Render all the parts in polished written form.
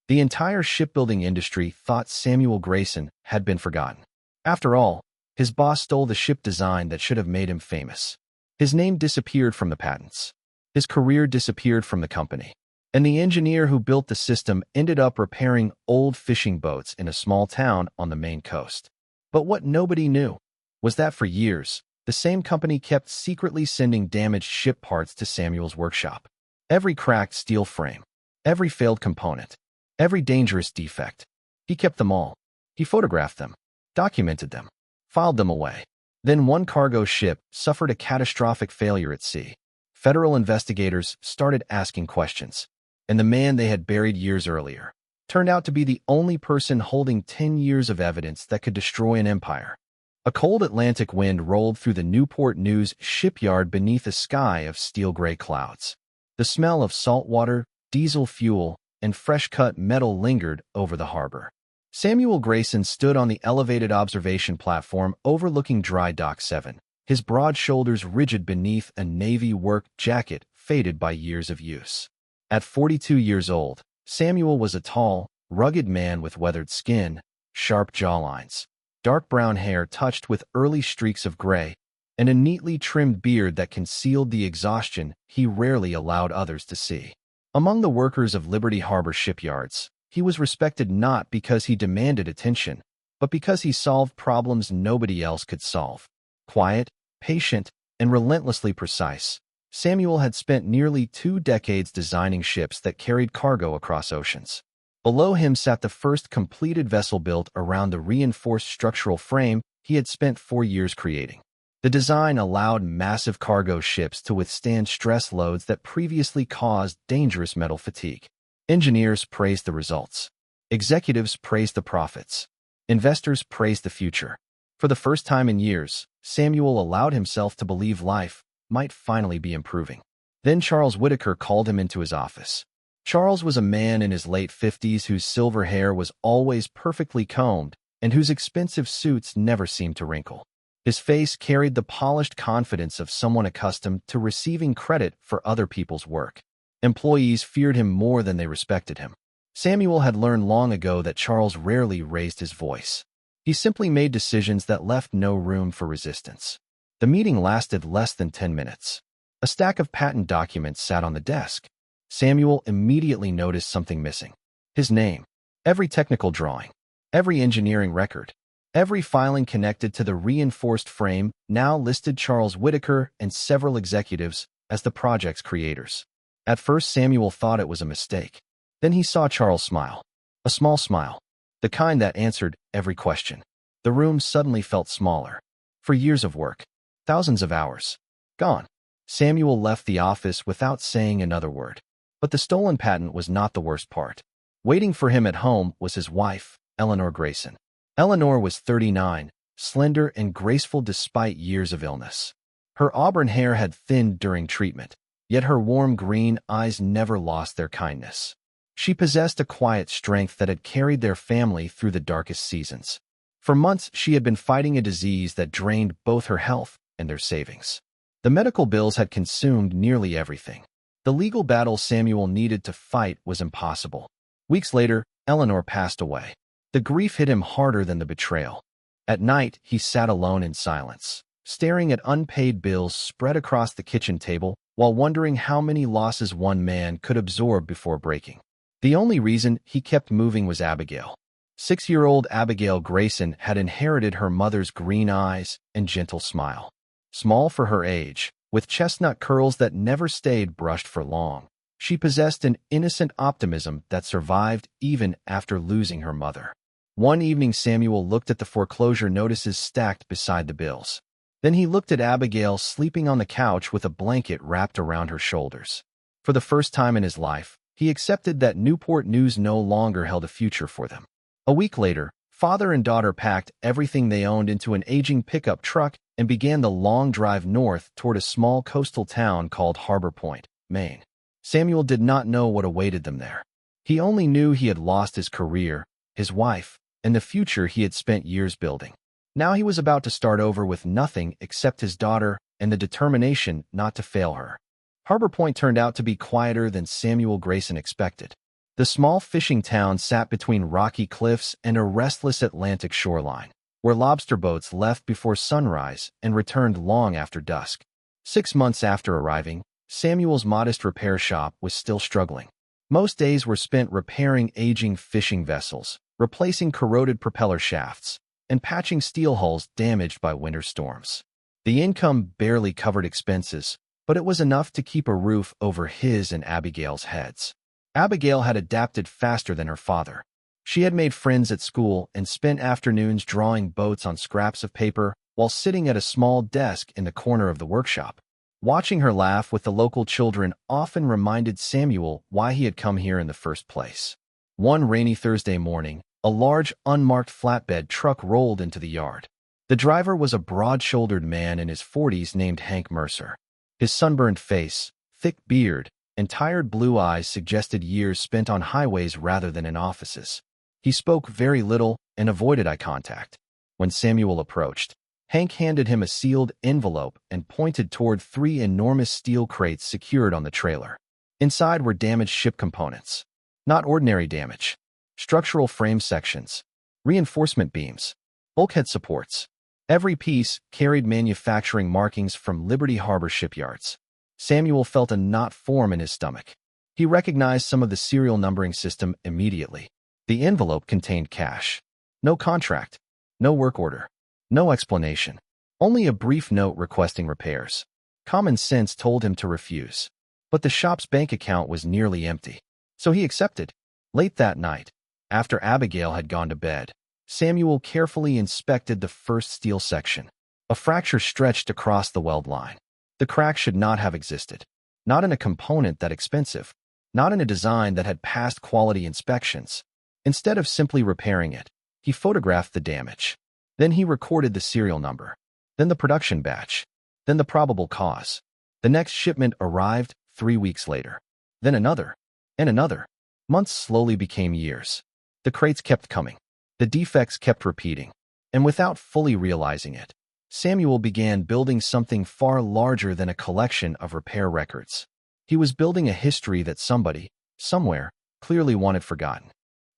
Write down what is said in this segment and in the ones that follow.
The entire shipbuilding industry thought Samuel Grayson had been forgotten. After all, his boss stole the ship design that should have made him famous. His name disappeared from the patents. His career disappeared from the company. And the engineer who built the system ended up repairing old fishing boats in a small town on the Maine coast. But what nobody knew was that for years, the same company kept secretly sending damaged ship parts to Samuel's workshop. Every cracked steel frame, every failed component, every dangerous defect. He kept them all. He photographed them, documented them, filed them away. Then one cargo ship suffered a catastrophic failure at sea. Federal investigators started asking questions, and the man they had buried years earlier turned out to be the only person holding 10 years of evidence that could destroy an empire. A cold Atlantic wind rolled through the Newport News shipyard beneath a sky of steel-gray clouds. The smell of salt water, diesel fuel, and fresh-cut metal lingered over the harbor. Samuel Grayson stood on the elevated observation platform overlooking Dry Dock 7, his broad shoulders rigid beneath a navy work jacket faded by years of use. At 42 years old, Samuel was a tall, rugged man with weathered skin, sharp jawlines, dark brown hair touched with early streaks of gray, and a neatly trimmed beard that concealed the exhaustion he rarely allowed others to see. Among the workers of Liberty Harbor shipyards, he was respected not because he demanded attention, but because he solved problems nobody else could solve. Quiet, patient, and relentlessly precise, Samuel had spent nearly 2 decades designing ships that carried cargo across oceans. Below him sat the first completed vessel built around the reinforced structural frame he had spent 4 years creating. The design allowed massive cargo ships to withstand stress loads that previously caused dangerous metal fatigue. Engineers praised the results. Executives praised the profits. Investors praised the future. For the first time in years, Samuel allowed himself to believe life might finally be improving. Then Charles Whitaker called him into his office. Charles was a man in his late 50s whose silver hair was always perfectly combed and whose expensive suits never seemed to wrinkle. His face carried the polished confidence of someone accustomed to receiving credit for other people's work. Employees feared him more than they respected him. Samuel had learned long ago that Charles rarely raised his voice. He simply made decisions that left no room for resistance. The meeting lasted less than 10 minutes. A stack of patent documents sat on the desk. Samuel immediately noticed something missing. His name, every technical drawing, every engineering record, every filing connected to the reinforced frame now listed Charles Whitaker and several executives as the project's creators. At first, Samuel thought it was a mistake. Then he saw Charles smile. A small smile. The kind that answered every question. The room suddenly felt smaller. For years of work, thousands of hours, gone. Samuel left the office without saying another word. But the stolen patent was not the worst part. Waiting for him at home was his wife, Eleanor Grayson. Eleanor was 39, slender and graceful despite years of illness. Her auburn hair had thinned during treatment, yet her warm green eyes never lost their kindness. She possessed a quiet strength that had carried their family through the darkest seasons. For months, she had been fighting a disease that drained both her health and their savings. The medical bills had consumed nearly everything. The legal battle Samuel needed to fight was impossible. Weeks later, Eleanor passed away. The grief hit him harder than the betrayal. At night, he sat alone in silence, staring at unpaid bills spread across the kitchen table while wondering how many losses one man could absorb before breaking. The only reason he kept moving was Abigail. 6-year-old Abigail Grayson had inherited her mother's green eyes and gentle smile. Small for her age, with chestnut curls that never stayed brushed for long, she possessed an innocent optimism that survived even after losing her mother. One evening, Samuel looked at the foreclosure notices stacked beside the bills. Then he looked at Abigail sleeping on the couch with a blanket wrapped around her shoulders. For the first time in his life, he accepted that Newport News no longer held a future for them. A week later, father and daughter packed everything they owned into an aging pickup truck and began the long drive north toward a small coastal town called Harbor Point, Maine. Samuel did not know what awaited them there. He only knew he had lost his career, his wife, and the future he had spent years building. Now he was about to start over with nothing except his daughter and the determination not to fail her. Harbor Point turned out to be quieter than Samuel Grayson expected. The small fishing town sat between rocky cliffs and a restless Atlantic shoreline, where lobster boats left before sunrise and returned long after dusk. 6 months after arriving, Samuel's modest repair shop was still struggling. Most days were spent repairing aging fishing vessels, replacing corroded propeller shafts, and patching steel hulls damaged by winter storms. The income barely covered expenses, but it was enough to keep a roof over his and Abigail's heads. Abigail had adapted faster than her father. She had made friends at school and spent afternoons drawing boats on scraps of paper while sitting at a small desk in the corner of the workshop. Watching her laugh with the local children often reminded Samuel why he had come here in the first place. One rainy Thursday morning, a large, unmarked flatbed truck rolled into the yard. The driver was a broad-shouldered man in his 40s named Hank Mercer. His sunburned face, thick beard, and tired blue eyes suggested years spent on highways rather than in offices. He spoke very little and avoided eye contact. When Samuel approached, Hank handed him a sealed envelope and pointed toward 3 enormous steel crates secured on the trailer. Inside were damaged ship components. Not ordinary damage. Structural frame sections, reinforcement beams, bulkhead supports. Every piece carried manufacturing markings from Liberty Harbor shipyards. Samuel felt a knot form in his stomach. He recognized some of the serial numbering system immediately. The envelope contained cash. No contract, no work order, no explanation. Only a brief note requesting repairs. Common sense told him to refuse. But the shop's bank account was nearly empty. So he accepted. Late that night, after Abigail had gone to bed, Samuel carefully inspected the first steel section. A fracture stretched across the weld line. The crack should not have existed. Not in a component that expensive. Not in a design that had passed quality inspections. Instead of simply repairing it, he photographed the damage. Then he recorded the serial number. Then the production batch. Then the probable cause. The next shipment arrived 3 weeks later. Then another. And another. Months slowly became years. The crates kept coming. The defects kept repeating. And without fully realizing it, Samuel began building something far larger than a collection of repair records. He was building a history that somebody, somewhere, clearly wanted forgotten.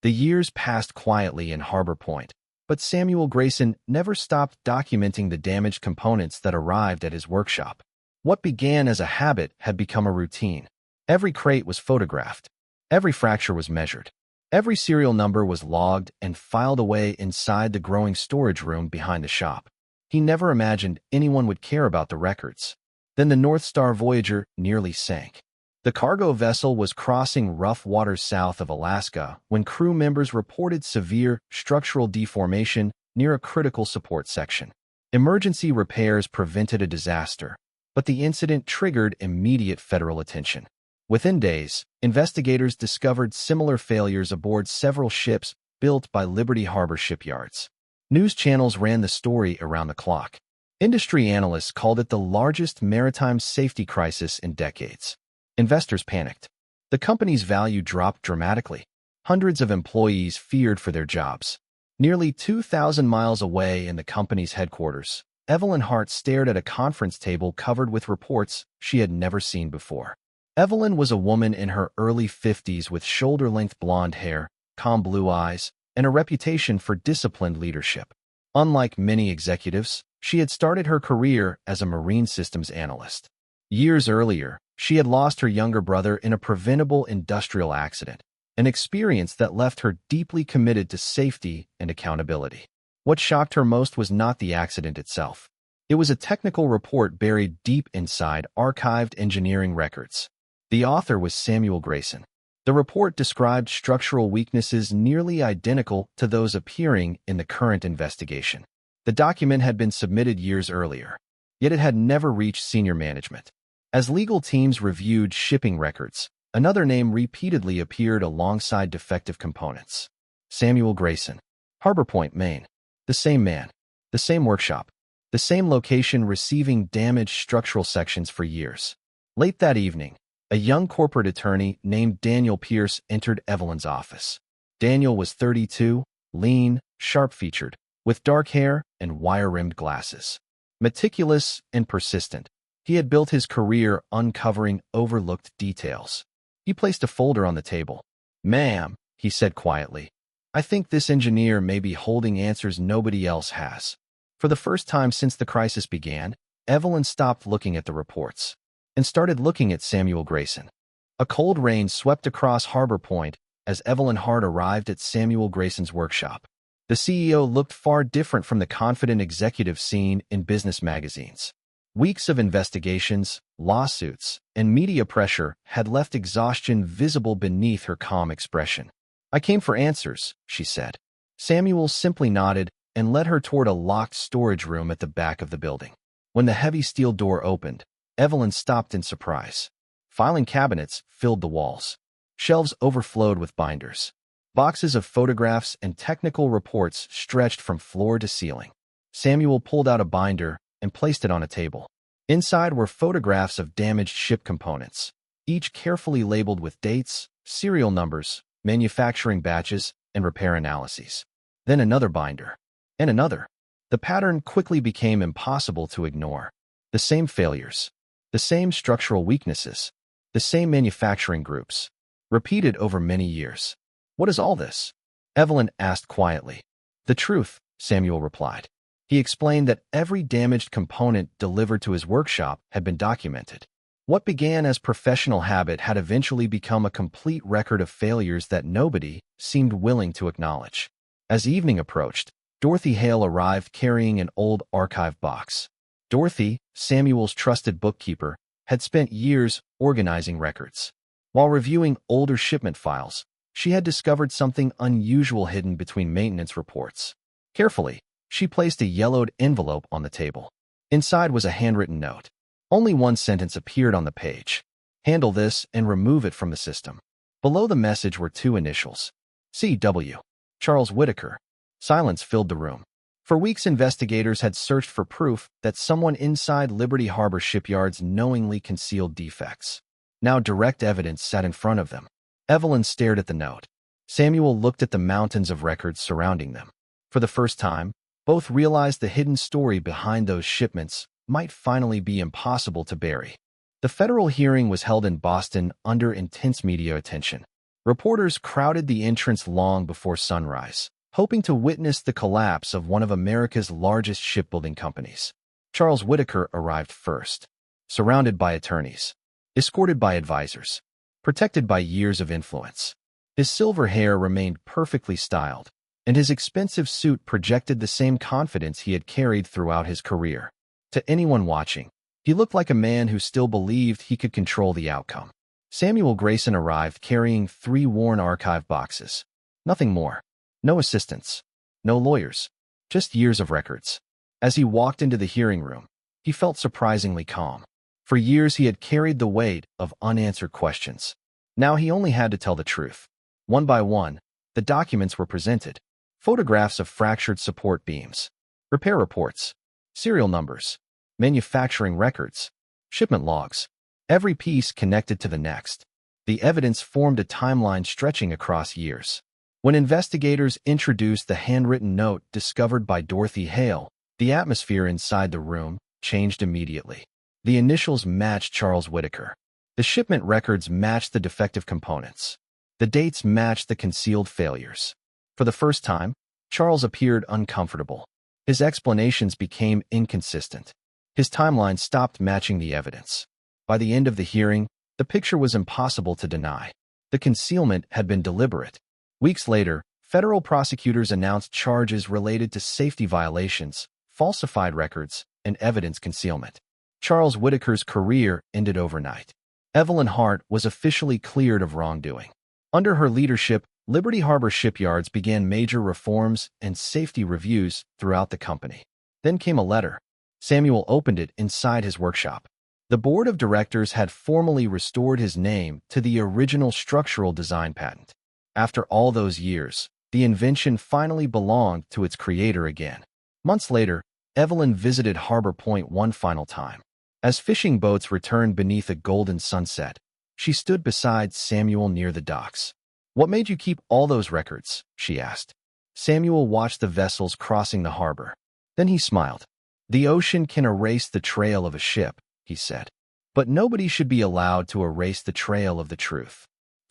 The years passed quietly in Harbor Point, but Samuel Grayson never stopped documenting the damaged components that arrived at his workshop. What began as a habit had become a routine. Every crate was photographed. Every fracture was measured. Every serial number was logged and filed away inside the growing storage room behind the shop. He never imagined anyone would care about the records. Then the North Star Voyager nearly sank. The cargo vessel was crossing rough waters south of Alaska when crew members reported severe structural deformation near a critical support section. Emergency repairs prevented a disaster, but the incident triggered immediate federal attention. Within days, investigators discovered similar failures aboard several ships built by Liberty Harbor shipyards. News channels ran the story around the clock. Industry analysts called it the largest maritime safety crisis in decades. Investors panicked. The company's value dropped dramatically. Hundreds of employees feared for their jobs. Nearly 2,000 miles away in the company's headquarters, Evelyn Hart stared at a conference table covered with reports she had never seen before. Evelyn was a woman in her early 50s with shoulder-length blonde hair, calm blue eyes, and a reputation for disciplined leadership. Unlike many executives, she had started her career as a marine systems analyst. Years earlier, she had lost her younger brother in a preventable industrial accident, an experience that left her deeply committed to safety and accountability. What shocked her most was not the accident itself. It was a technical report buried deep inside archived engineering records. The author was Samuel Grayson. The report described structural weaknesses nearly identical to those appearing in the current investigation. The document had been submitted years earlier, yet it had never reached senior management. As legal teams reviewed shipping records, another name repeatedly appeared alongside defective components. Samuel Grayson. Harbor Point, Maine. The same man. The same workshop. The same location receiving damaged structural sections for years. Late that evening, a young corporate attorney named Daniel Pierce entered Evelyn's office. Daniel was 32, lean, sharp-featured, with dark hair and wire-rimmed glasses. Meticulous and persistent, he had built his career uncovering overlooked details. He placed a folder on the table. "Ma'am," he said quietly, "I think this engineer may be holding answers nobody else has." For the first time since the crisis began, Evelyn stopped looking at the reports and started looking at Samuel Grayson. A cold rain swept across Harbor Point as Evelyn Hart arrived at Samuel Grayson's workshop. The CEO looked far different from the confident executive seen in business magazines. Weeks of investigations, lawsuits, and media pressure had left exhaustion visible beneath her calm expression. "I came for answers," she said. Samuel simply nodded and led her toward a locked storage room at the back of the building. When the heavy steel door opened, Evelyn stopped in surprise. Filing cabinets filled the walls. Shelves overflowed with binders. Boxes of photographs and technical reports stretched from floor to ceiling. Samuel pulled out a binder and placed it on a table. Inside were photographs of damaged ship components, each carefully labeled with dates, serial numbers, manufacturing batches, and repair analyses. Then another binder. And another. The pattern quickly became impossible to ignore. The same failures. The same structural weaknesses. The same manufacturing groups. Repeated over many years. "What is all this?" Evelyn asked quietly. "The truth," Samuel replied. He explained that every damaged component delivered to his workshop had been documented. What began as professional habit had eventually become a complete record of failures that nobody seemed willing to acknowledge. As evening approached, Dorothy Hale arrived carrying an old archive box. Dorothy, Samuel's trusted bookkeeper, had spent years organizing records. While reviewing older shipment files, she had discovered something unusual hidden between maintenance reports. Carefully, she placed a yellowed envelope on the table. Inside was a handwritten note. Only one sentence appeared on the page. "Handle this and remove it from the system." Below the message were two initials. C.W. Charles Whitaker. Silence filled the room. For weeks, investigators had searched for proof that someone inside Liberty Harbor shipyards knowingly concealed defects. Now direct evidence sat in front of them. Evelyn stared at the note. Samuel looked at the mountains of records surrounding them. For the first time, both realized the hidden story behind those shipments might finally be impossible to bury. The federal hearing was held in Boston under intense media attention. Reporters crowded the entrance long before sunrise, hoping to witness the collapse of one of America's largest shipbuilding companies. Charles Whitaker arrived first, surrounded by attorneys, escorted by advisors, protected by years of influence. His silver hair remained perfectly styled, and his expensive suit projected the same confidence he had carried throughout his career. To anyone watching, he looked like a man who still believed he could control the outcome. Samuel Grayson arrived carrying 3 worn archive boxes. Nothing more. No assistants. No lawyers. Just years of records. As he walked into the hearing room, he felt surprisingly calm. For years he had carried the weight of unanswered questions. Now he only had to tell the truth. One by one, the documents were presented. Photographs of fractured support beams, repair reports, serial numbers, manufacturing records, shipment logs. Every piece connected to the next. The evidence formed a timeline stretching across years. When investigators introduced the handwritten note discovered by Dorothy Hale, the atmosphere inside the room changed immediately. The initials matched Charles Whitaker. The shipment records matched the defective components. The dates matched the concealed failures. For the first time, Charles appeared uncomfortable. His explanations became inconsistent. His timeline stopped matching the evidence. By the end of the hearing, the picture was impossible to deny. The concealment had been deliberate. Weeks later, federal prosecutors announced charges related to safety violations, falsified records, and evidence concealment. Charles Whitaker's career ended overnight. Evelyn Hart was officially cleared of wrongdoing. Under her leadership, Liberty Harbor shipyards began major reforms and safety reviews throughout the company. Then came a letter. Samuel opened it inside his workshop. The board of directors had formally restored his name to the original structural design patent. After all those years, the invention finally belonged to its creator again. Months later, Evelyn visited Harbor Point one final time. As fishing boats returned beneath a golden sunset, she stood beside Samuel near the docks. "What made you keep all those records?" she asked. Samuel watched the vessels crossing the harbor. Then he smiled. "The ocean can erase the trail of a ship," he said. "But nobody should be allowed to erase the trail of the truth."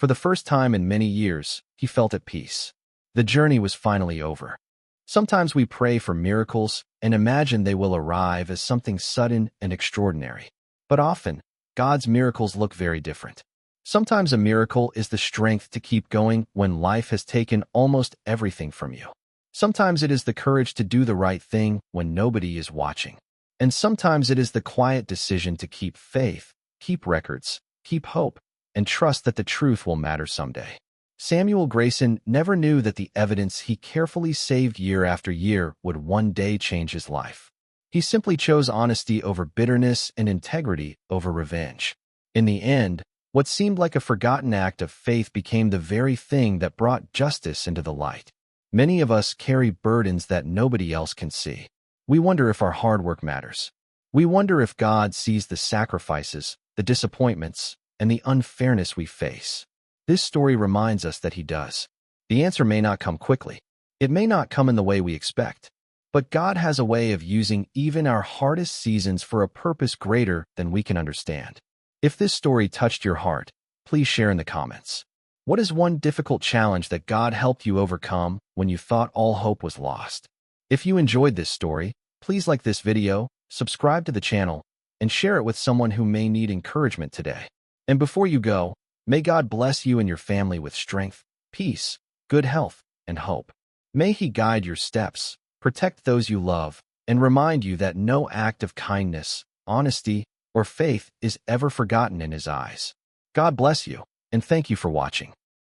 For the first time in many years, he felt at peace. The journey was finally over. Sometimes we pray for miracles and imagine they will arrive as something sudden and extraordinary. But often, God's miracles look very different. Sometimes a miracle is the strength to keep going when life has taken almost everything from you. Sometimes it is the courage to do the right thing when nobody is watching. And sometimes it is the quiet decision to keep faith, keep records, keep hope, and trust that the truth will matter someday. Samuel Grayson never knew that the evidence he carefully saved year after year would one day change his life. He simply chose honesty over bitterness and integrity over revenge. In the end, what seemed like a forgotten act of faith became the very thing that brought justice into the light. Many of us carry burdens that nobody else can see. We wonder if our hard work matters. We wonder if God sees the sacrifices, the disappointments, and the unfairness we face. This story reminds us that He does. The answer may not come quickly. It may not come in the way we expect. But God has a way of using even our hardest seasons for a purpose greater than we can understand. If this story touched your heart, please share in the comments. What is one difficult challenge that God helped you overcome when you thought all hope was lost? If you enjoyed this story, please like this video, subscribe to the channel, and share it with someone who may need encouragement today. And before you go, may God bless you and your family with strength, peace, good health, and hope. May He guide your steps, protect those you love, and remind you that no act of kindness, honesty, or faith is ever forgotten in His eyes. God bless you, and thank you for watching.